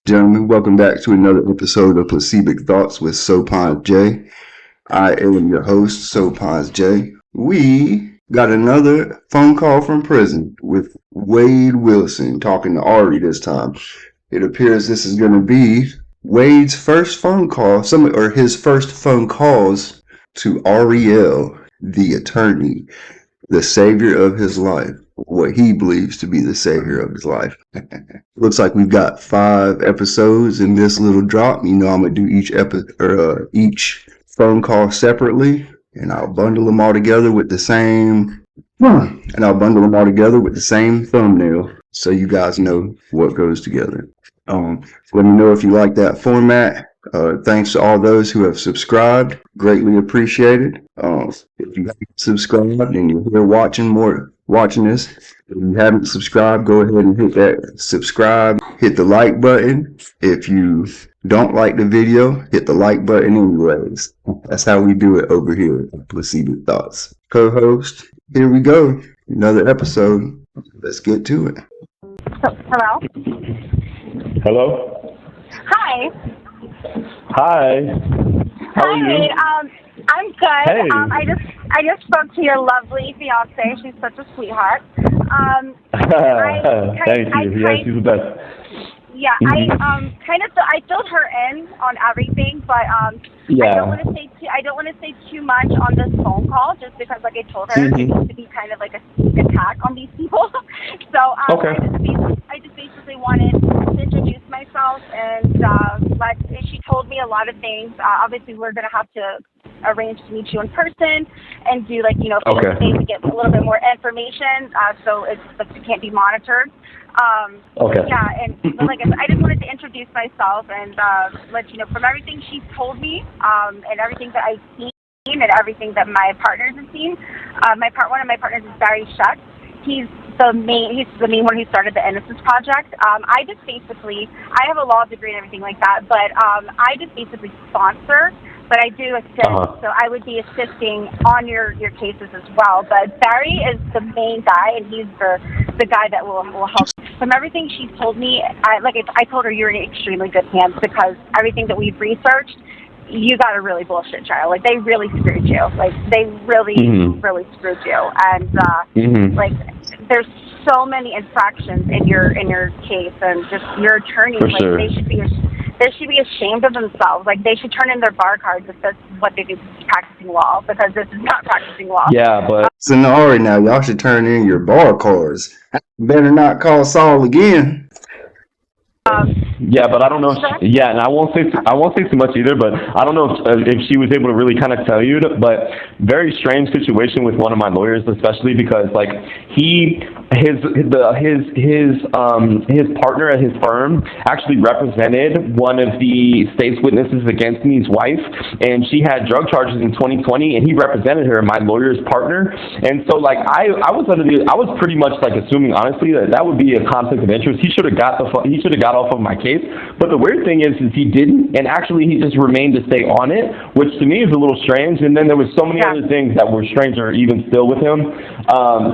Gentlemen, welcome back to another episode of Placibic Thoughts with Sopons J. I am your host, Sopons J. We got another phone call from prison with Wade Wilson talking to Ari this time. It appears this is going to be Wade's first phone call, his first phone calls to Ariel, the attorney, the savior of his life, what he believes to be the savior of his life. Looks like we've got 5 episodes in this little drop. You know, I'm gonna do each phone call separately, and I'll bundle them all together with the same thumbnail, so you guys know what goes together. Let me know if you like that format. Thanks to all those who have subscribed. Greatly appreciated. If you haven't subscribed and you're here watching this, if you haven't subscribed, go ahead and hit that subscribe. Hit the like button. If you don't like the video, hit the like button anyways. That's how we do it over here at Placibic Thoughts. Co-host, here we go. Another episode. Let's get to it. Hello? Hello? Hi. Hi. How are you? I'm good. Hey. I just spoke to your lovely fiance. She's such a sweetheart. Thank you. Yeah, she's the best. Yeah, I filled her in on everything, but Yeah. I don't want to say too much on this phone call, just because, like I told her, it needs to be kind of like a sneak attack on these people. So Okay. I just basically wanted to introduce myself, and she told me a lot of things. Obviously, we're gonna have to arrange to meet you in person and do Okay. to get a little bit more information, so it can't be monitored. Okay. Yeah, but like I just wanted to introduce myself and let you know from everything she's told me, and everything that I've seen and everything that my partners have seen. One of my partners is Barry Shutt. He's the main one who started the Innocence Project. I have a law degree and everything like that, but I just basically sponsor, but I do assist. So I would be assisting on your cases as well. But Barry is the main guy, and he's the guy that will help. From everything she's told me, I told her you're in extremely good hands, because everything that we've researched, you got a really bullshit trial. Like, they really screwed you. Like, they really screwed you. And there's so many infractions in your case, and just your attorneys. For sure. They should be ashamed of themselves. Like, they should turn in their bar cards if that's what they do, practicing law, because this is not practicing law. Yeah, but So now y'all should turn in your bar cards. Better not call Saul again. yeah, but I don't know. Yeah, and I won't say too much either. But I don't know if she was able to really kind of tell you. But very strange situation with one of my lawyers, especially because like his partner at his firm actually represented one of the state's witnesses against me's wife, and she had drug charges in 2020, and he represented her, my lawyer's partner. And so like I was pretty much like assuming honestly that would be a conflict of interest. He should have got off of my case. But the weird thing is he didn't, and actually he just remained to stay on it, which to me is a little strange. And then there was so many other things that were stranger even still with him.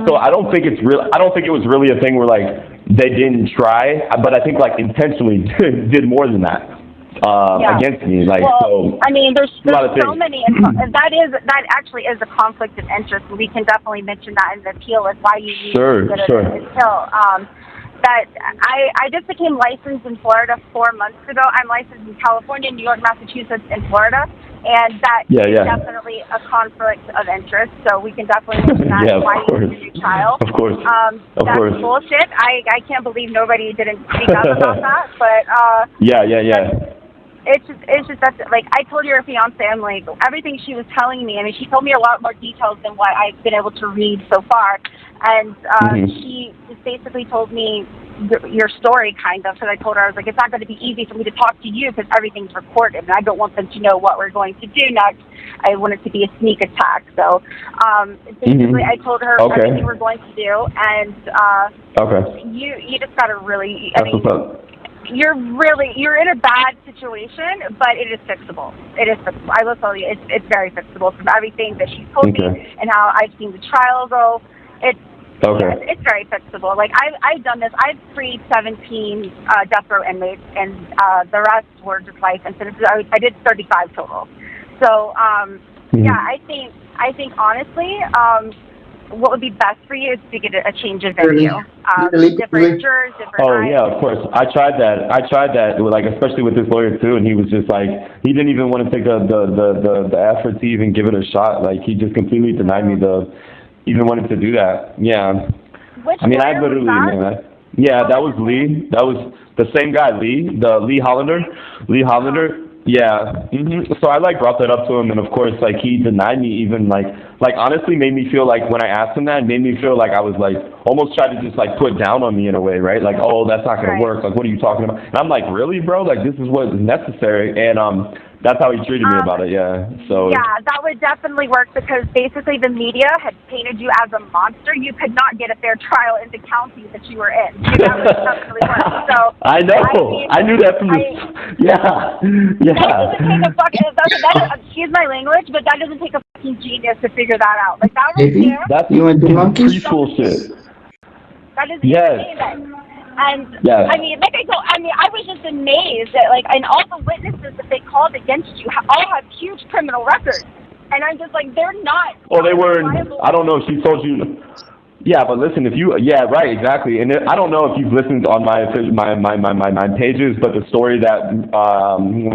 So I don't think it was really a thing where like they didn't try, but I think like intentionally did more than that against me. Like, so I mean, there's so things. many, and that actually is a conflict of interest. We can definitely mention that in the appeal as why you need to get it until. That I just became licensed in Florida 4 months ago. I'm licensed in California, New York, Massachusetts, and Florida, and that is definitely a conflict of interest. So we can definitely mention that. Why you need a new trial? Of course. That's bullshit. I can't believe nobody didn't speak up about that. But It's just that, like, I told your fiance, I'm like, everything she was telling me, I mean, she told me a lot more details than what I've been able to read so far. And she just basically told me your story, kind of, because I told her, I was like, it's not going to be easy for me to talk to you because everything's recorded, and I don't want them to know what we're going to do next. I want it to be a sneak attack. So basically, I told her everything we're going to do, and you just got to really, you're in a bad situation, but it is fixable. It is fixable. I will tell you, it's very fixable from everything that she's told me and how I've seen the trial go. Okay. Yeah, it's very fixable. Like I've done this. I've freed 17 death row inmates, and the rest were just life sentences. I did 35 total. So yeah, I think honestly, what would be best for you is to get a change of venue. Different jurors, different eyes. Yeah, of course. I tried that, like, especially with this lawyer too, and he was just like, he didn't even want to take the effort to even give it a shot. Like, he just completely denied me even wanting to do that. Yeah. Which I mean, I lawyer literally, was that? yeah, that was Lee. That was the same guy, Lee Hollander. Lee Hollander. Yeah. So I like brought that up to him, and of course, like, he denied me even like honestly made me feel like when I asked him that, it made me feel like I was like almost tried to just like put down on me in a way, right? Like, oh, that's not gonna work. Like, what are you talking about? And I'm like, really, bro? Like, this is what is necessary, and that's how he treated me about it. Yeah. So. Yeah, that would definitely work because basically the media had painted you as a monster. You could not get a fair trial in the county that you were in. So that would definitely work. So I know. I knew that from the. Yeah. That doesn't take a fucking. Excuse my language, but that doesn't take a fucking genius to figure that out. Like that right there. That's preschool shit. That is insane. And I mean, I was just amazed that, like, and all the witnesses that they called against you all have huge criminal records, and I'm just like, they're not. Well, they were. I don't know if she told you. Yeah, but listen, right, exactly. And I don't know if you've listened on my pages, but the story that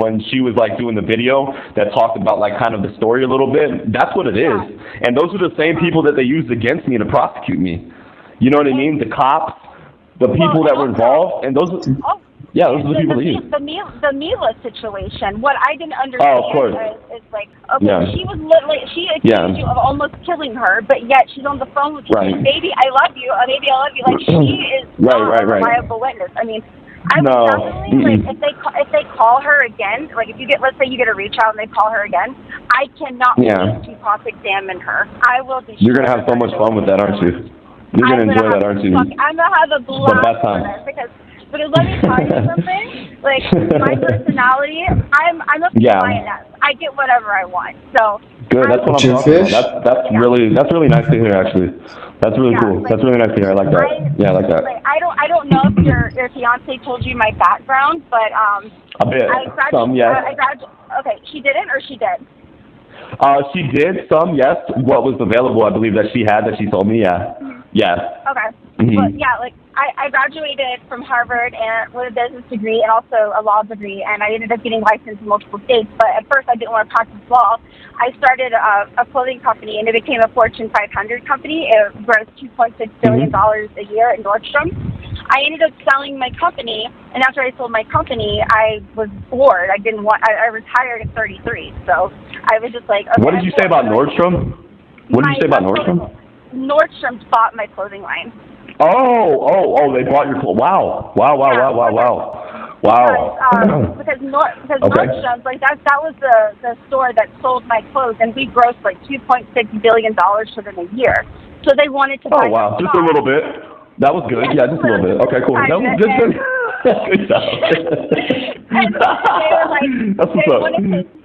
when she was like doing the video that talked about like kind of the story a little bit, that's what it is. And those are the same people that they used against me to prosecute me. You know what I mean? The cops. The people that were involved, and those are the people that used. The Mila situation, what I didn't understand is like, okay, she was literally, she accused you of almost killing her, but yet she's on the phone with you, baby, I love you, baby, I love you. Like, she is not a reliable witness. I mean, I would definitely, like, if they call her again, like, if you get, let's say you get a retrial and they call her again, I cannot wait to cross-examine her. I will be. You're gonna have so much fun with that, aren't you? You're going to enjoy that, aren't you? I'm going to have a blast with it because let me tell you something. Like, my personality, I'm a lioness. I get whatever I want. So good. That's what I'm talking about. That's really nice to hear, actually. That's really cool. Like, that's really nice to hear. I like that. I like that. Like, I don't know if your fiance told you my background, but a bit. Some, yes. Okay, she didn't, or she did? She did some, yes. What was available, I believe that she had that she told me, yeah. Yes. Okay. Well, yeah, like I graduated from Harvard and with a business degree and also a law degree, and I ended up getting licensed in multiple states. But at first, I didn't want to practice law. I started a clothing company, and it became a Fortune 500 company. It grossed $2.6 billion a year in Nordstrom. I ended up selling my company, and after I sold my company, I was bored. I retired at 33, so I was just like, okay. What did you say about Nordstrom? What did you say about Nordstrom? Nordstrom bought my clothing line. Oh, they bought your clothes. Wow. Because Nordstrom's, like, that was the store that sold my clothes, and we grossed like $2.6 billion for them a year. So they wanted to buy. Oh, wow. Just a little bit. That was good. Yeah, just a little bit. Okay, cool. That was good. Good job. And they were like,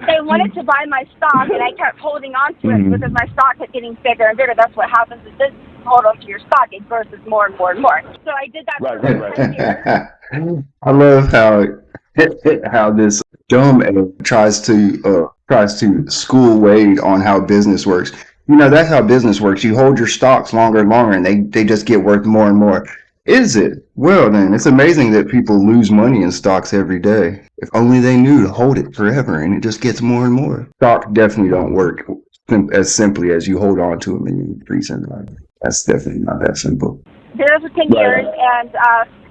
they wanted to buy my stock, and I kept holding on to it because my stock kept getting bigger and bigger. That's what happens with business. Hold on to your stock, it grows more and more and more. So I did that for 10 years. I love how this dumb tries to school Wade on how business works. You know, that's how business works. You hold your stocks longer and longer, and they just get worth more and more. Is it? Well, then, it's amazing that people lose money in stocks every day. If only they knew to hold it forever, and it just gets more and more. Stocks definitely don't work as simply as you hold on to them and you increase in life. That's definitely not that simple. Did it for 10 years, and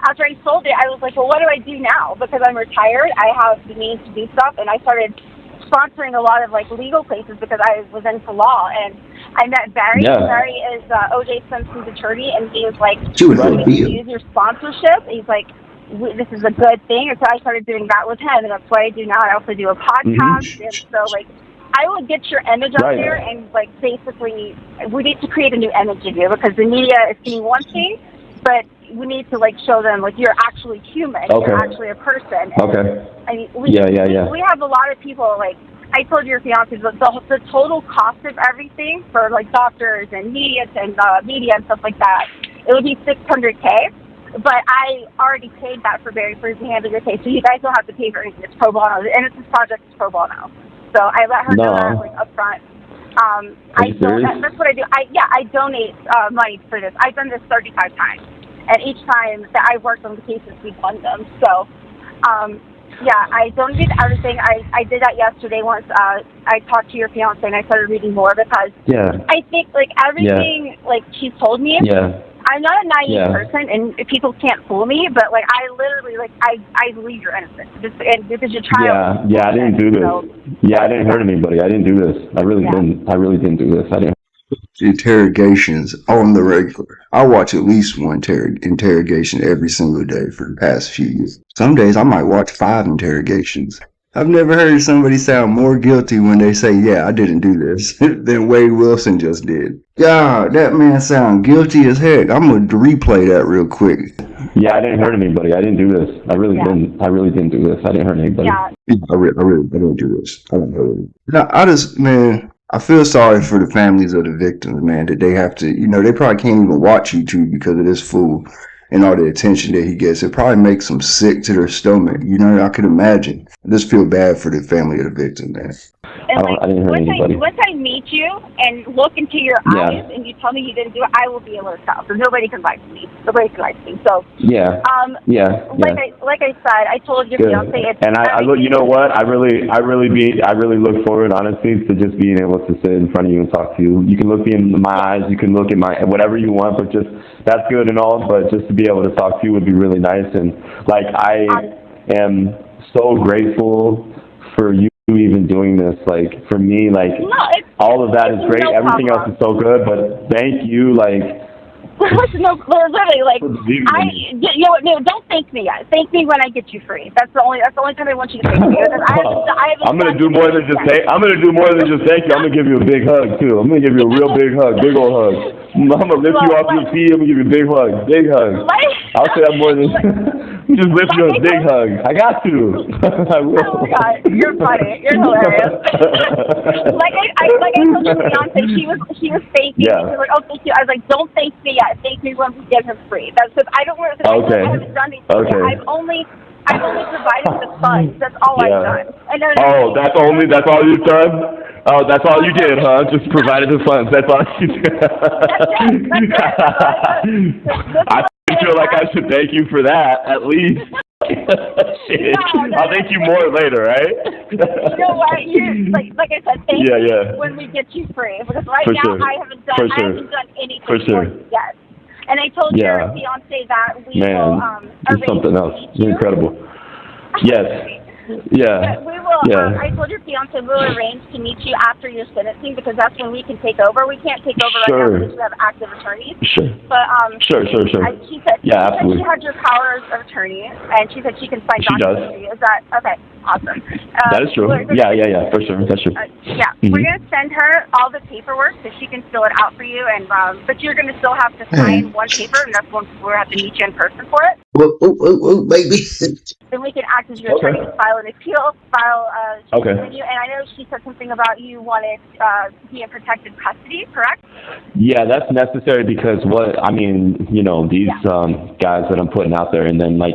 after I sold it, I was like, well, what do I do now? Because I'm retired, I have the means to do stuff, and I started sponsoring a lot of, like, legal cases because I was into law, and I met Barry. Yeah. Barry is O.J. Simpson's attorney, and he was like, you can use your sponsorship. He's like, this is a good thing, and so I started doing that with him, and that's what I do now. I also do a podcast, and so, like, I will get your image out there, and, like, basically, we need to create a new image of you because the media is seeing one thing, but we need to, like, show them, like, you're actually human. Okay. You're actually a person. And, I mean, we have a lot of people, like, I told your fiance the total cost of everything for like doctors and media and stuff like that, it would be $600K. But I already paid that for Barry for the handling the case, so you guys don't have to pay for anything. It's pro bono, and it's this project is pro bono. So I let her know that like up front. That's what I do. I donate money for this. I've done this 35 times, and each time that I've worked on the cases, we've won them. So, I donated everything. I did that yesterday once I talked to your fiance and I started reading more because I think like everything like she's told me. I'm not a naive person, and people can't fool me. But like, I literally, like, I believe you're innocent, because your child. I didn't do this. So, I didn't hurt anybody. I didn't do this. I really didn't. I really didn't do this. I didn't. Interrogations on the regular. I watch at least one interrogation every single day for the past few years. Some days I might watch 5 interrogations. I've never heard somebody sound more guilty when they say, yeah, I didn't do this, than Wade Wilson just did. God, that man sound guilty as heck. I'm going to replay that real quick. I didn't hurt anybody. I didn't do this. I really didn't. I really didn't do this. I didn't hurt anybody. I didn't do this. I don't know. No, I feel sorry for the families of the victims, man, that they have to, they probably can't even watch YouTube because of this fool and all the attention that he gets. It probably makes them sick to their stomach. I could imagine. I just feel bad for the family of the victim, man. And I didn't hurt anybody. Once I meet you and look into your eyes and you tell me you didn't do it, I will be able to tell. So nobody can lie to me. Nobody can lie to me. So like I said, I told your fiance it's. And I look. You know what? I really look forward, honestly, to just being able to sit in front of you and talk to you. You can look me in my eyes. You can look at my whatever you want, but just that's good and all. But just to be able to talk to you would be really nice. And like I am so grateful for you even doing this. Like for me, like all of that is great. Everything else is so good, but thank you. Like literally, like don't thank me yet. Thank me when I get you free. That's the only time I want you to thank me. I'm gonna do more than just thank. I'm gonna do more than just thank you. I'm gonna give you a big hug too. I'm gonna give you a real big hug, big old hug. I'm gonna lift you off your feet. I'm gonna give you a big hug, big hug. I'll say that more than just lift you a big hug. I got to. I will. Oh my God, you're funny. You're hilarious. like I told your fiance, she was thanking me. She was like, oh, thank you. I was like, don't thank me yet. Thank me when we get him free. That's because I don't want to. I haven't done anything. I've only provided the funds. That's all I've done. That's all you've done? Oh, that's all you did, huh? Just provided the funds. That's all you did. I feel like I should thank you for that, at least. Shit. I'll thank you more later, right? You know what? Like I said, thank you when we get you free. Because right now I haven't done anything for you yet. And I told your fiance that we will arrange something else. You're incredible. Yes. Yeah. We will. I told your fiance we'll arrange to meet you after your sentencing because that's when we can take over. We can't take over right now because we have active attorneys. Sure. But Sure. She said absolutely. she had your power of attorney, and she said she can sign documents for you. Is that okay? Awesome. That is true. Yeah, for sure. That's true. We're gonna send her all the paperwork so she can fill it out for you, and but you're gonna still have to sign one paper, and that's when we'll have to meet you in person for it. Oh, baby. Then we can act as your attorney to file an appeal, you. And I know she said something about you wanted to be in protected custody, correct? Yeah, that's necessary because these guys that I'm putting out there, and then I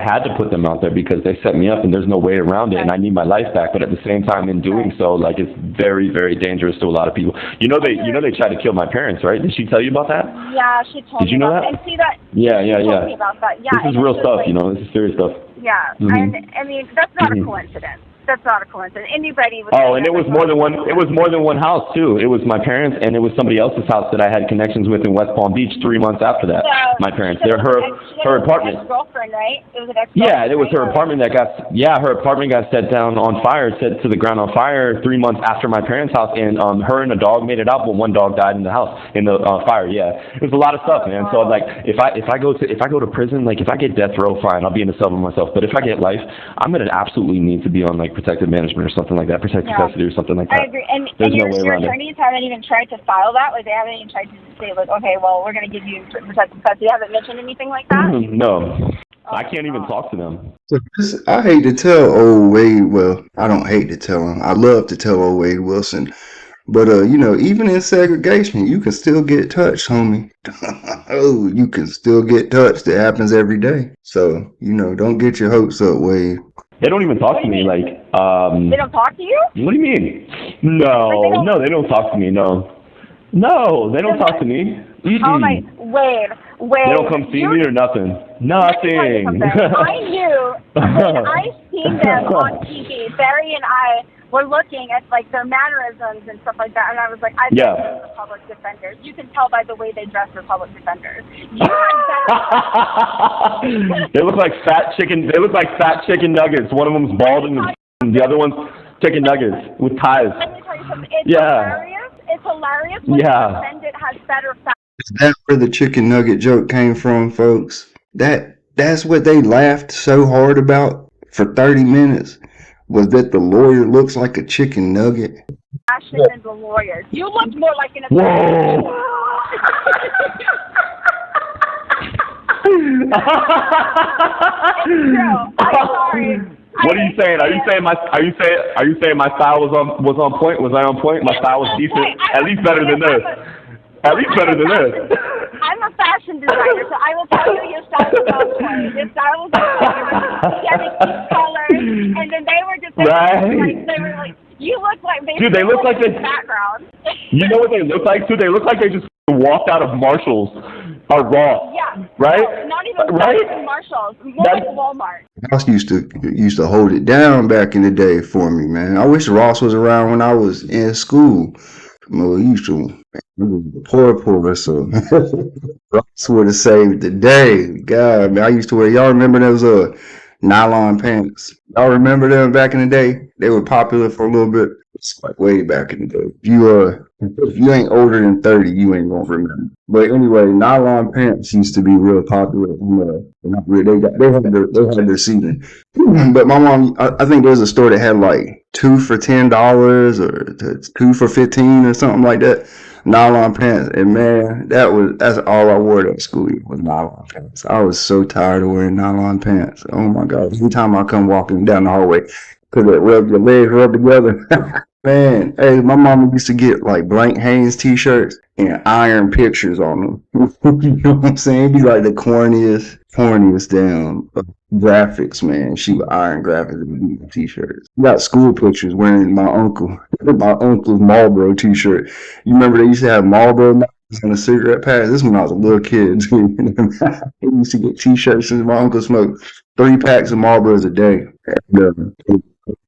had to put them out there because they set me up, and there's no way around it, and I need my life back. But at the same time, in doing so, it's very, very dangerous to a lot of people. They tried to kill my parents, right? Did she tell you about that? Yeah, she told me. Did you know that? that? And see that? Yeah. Told me about that. Yeah, this is real stuff. This is serious stuff. Yeah, and I mean that's not a coincidence. That's not a coincidence. Anybody would. And it was more than one. It was more than one house too. It was my parents, and it was somebody else's house that I had connections with in West Palm Beach 3 months after that. My parents. They're her apartment. Ex-girlfriend, right? It was an ex-girlfriend. Yeah, it was her apartment that got. Yeah, her apartment got set down on fire, set to the ground on fire 3 months after my parents' house, and her and a dog made it out, but one dog died in the house in the fire. Yeah, it was a lot of stuff, man. So if I go to prison, if I get death row, fine, I'll be in the cell by myself. But if I get life, I'm gonna absolutely need to be on protective management or something like that, protective custody or something like that. I agree. And no way your around attorneys haven't even tried to file that? They haven't even tried to say, okay, well, we're going to give you protective custody. You haven't mentioned anything like that? No. I can't even talk to them. So I hate to tell old Wade. Well, I don't hate to tell him. I love to tell old Wade Wilson. But even in segregation, you can still get touched, homie. Oh, you can still get touched. It happens every day. So don't get your hopes up, Wade. They don't even talk What to do you me. mean? Like, They don't talk to you? what do you mean? Like, they don't. No, they don't talk to me. No, they don't talk to me. Oh my, Mm-mm. Wade, They don't come see me or nothing. Let me tell you Nothing. something. I knew when I seen them on TV, Barry and I were looking at like their mannerisms and stuff like that, and I was like, I bet Yeah. they're the public defenders. You can tell by the way they dress for public defenders. You had better. They look like fat chicken. They look like fat chicken nuggets. One of them's bald and the other one's chicken nuggets with ties. Let me tell you something. It's Yeah. hilarious. It's hilarious when Yeah. the defendant has better facts. Is that where the chicken nugget joke came from, folks? That's what they laughed so hard about for 30 minutes. Was that the lawyer looks like a chicken nugget? Than the lawyers. You look more like an Whoa. It's true. I'm sorry. What are you saying? Are you saying my style was on point? Was I on point? My style was decent. At least better than this. At least better than this. I'm a fashion designer, so I will tell you your style was on point. Your style was on point. You had these colors, and then they were just Right. they were like, you look like Dude, they look like they. background. You know what they look like too? They look like they just walked out of Marshalls or Ross. Yeah. Right? No, not even Right? Marshalls. More That's- like Walmart. Ross used to hold it down back in the day for me, man. I wish Ross was around when I was in school. Well, he used to poor, so Ross would have saved the day. God, man, I used to wear. Y'all remember those nylon pants? Y'all remember them back in the day? They were popular for a little bit. It's like way back in the day. If you ain't older than 30, you ain't gonna remember. But anyway, nylon pants used to be real popular. Not really. They had their season. But my mom, I think there was a store that had like 2 for $10 or 2 for 15 or something like that. Nylon pants, and man, that's all I wore at school was nylon pants. I was so tired of wearing nylon pants. Oh my God! Every time I come walking down the hallway, cause it rub your legs rub together. Man, hey, my mama used to get like blank Hanes t-shirts and iron pictures on them. You know what I'm saying? It'd be like the corniest damn graphics, man. She would iron graphics and t-shirts. Got school pictures wearing my uncle's Marlboro t-shirt. You remember they used to have Marlboro knives on the cigarette packs? This when I was a little kid. They used to get t-shirts since my uncle smoked 3 packs of Marlboros a day. And,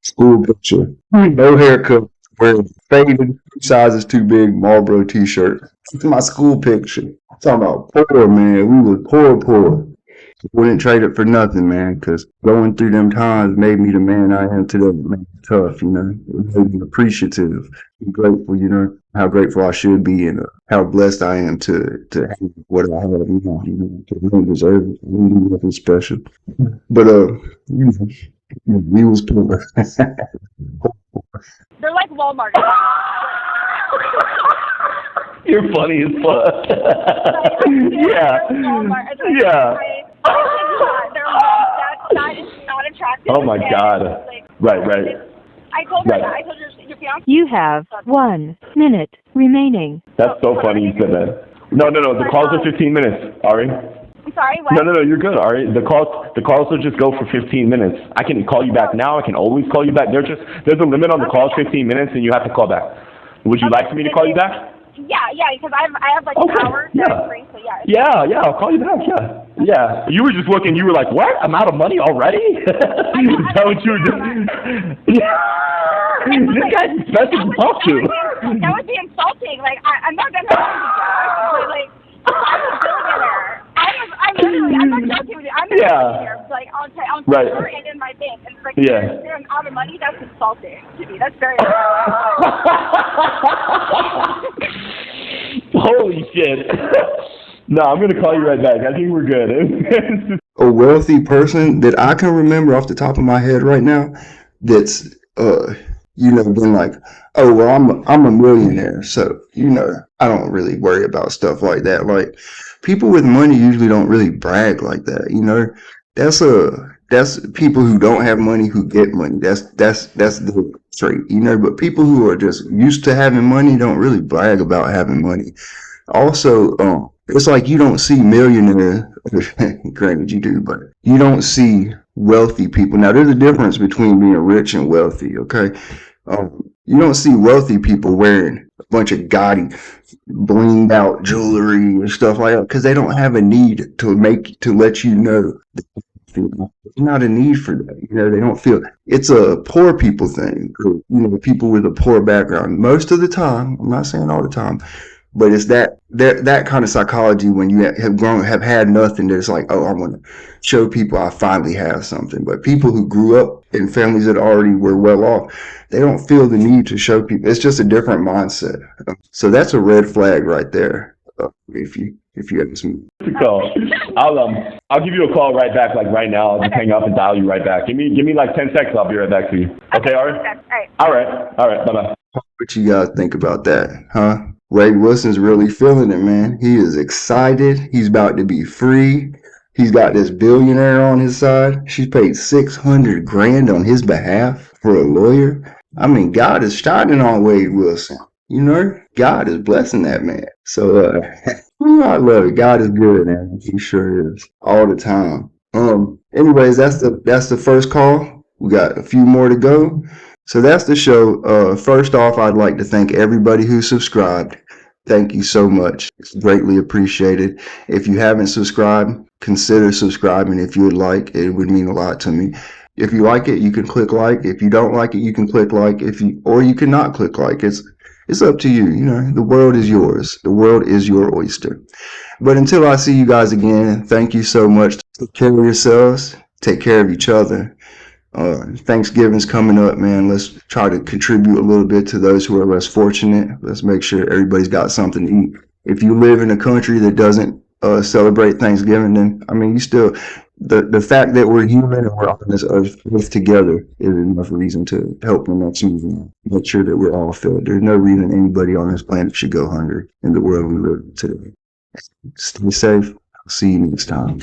school picture. No haircut. Wearing faded 2 sizes too big Marlboro t-shirt. My school picture. I'm talking about poor, man. We was poor. Wouldn't trade it for nothing, man, because going through them times made me the man I am today. It made me tough, It made me appreciative. I'm grateful, how grateful I should be and how blessed I am to have what I have, I don't deserve it. I don't do nothing special. But, we was poor. They're like Walmart. You're funny as fuck. Yeah. Yeah. That is not attractive. Oh my God. Right. I told her Right. that. I told her your fiance. You have 1 minute remaining. That's so funny you said that. No. The calls are 15 minutes, Ari. I'm sorry, what? No, you're good, Ari. The calls will just go for 15 minutes. I can call you back now. I can always call you back. There's a limit on the calls, 15 minutes, and you have to call back. Would you like for me to call you back? Yeah, because I have like Okay, an hour that yeah. I'm free, so yeah. Yeah, I'll call you back, yeah. You were just looking, you were like, what? I'm out of money already? Is that what you were doing? Yeah. This guy's expensive to talk to. That would be insulting. Like, I'm not gonna but like, I'm a billionaire. I'm not joking with you. I'm a billionaire. Like, on Right. Twitter and in my bank. And it's like, Yeah. I'm out of money. That's insulting to me. That's very Holy shit. No, I'm going to call you right back. I think we're good. A wealthy person that I can remember off the top of my head right now that's been like, oh well, I'm a millionaire, so I don't really worry about stuff like that. Like, people with money usually don't really brag like that, that's people who don't have money who get money. That's the trait, you know. But people who are just used to having money don't really brag about having money. Also, it's like you don't see millionaires. Granted, you do, but you don't see wealthy people. Now, there's a difference between being rich and wealthy. Okay, you don't see wealthy people wearing a bunch of gaudy, blinged out jewelry and stuff like that because they don't have a need to let you know. There's not a need for that. You know, they don't feel it's a poor people thing. Or, you know, people with a poor background. Most of the time, I'm not saying all the time, but it's that kind of psychology when you have had nothing. That it's like, oh, I want to show people I finally have something. But people who grew up in families that already were well off, they don't feel the need to show people. It's just a different mindset. So that's a red flag right there. If you ask me. Call. I'll give you a call right back, like right now. I'll just hang up and dial you right back. Give me like 10 seconds. I'll be right back to you. Okay, Ari? All right. Bye-bye. What you guys think about that, huh? Ray Wilson's really feeling it, man. He is excited. He's about to be free. He's got this billionaire on his side. She paid $600,000 on his behalf for a lawyer. I mean, God is shining on Wade Wilson. You know, God is blessing that man. So, I love it. God is good, man. He sure is all the time. Anyways, that's the first call. We got a few more to go. So that's the show. First off, I'd like to thank everybody who subscribed. Thank you so much. It's greatly appreciated. If you haven't subscribed, consider subscribing if you would like. It would mean a lot to me. If you like it, you can click like. If you don't like it, you can click like. Or you cannot click like. It's up to you. You know, the world is yours. The world is your oyster. But until I see you guys again, thank you so much. Take care of yourselves. Take care of each other. Thanksgiving's coming up, man. Let's try to contribute a little bit to those who are less fortunate. Let's make sure everybody's got something to eat. If you live in a country that doesn't celebrate Thanksgiving, then I mean, the fact that we're human and we're on this earth together is enough reason to help the next movement. Make sure that we're all fed. There's no reason anybody on this planet should go hungry in the world we live in today. Stay safe. I'll see you next time.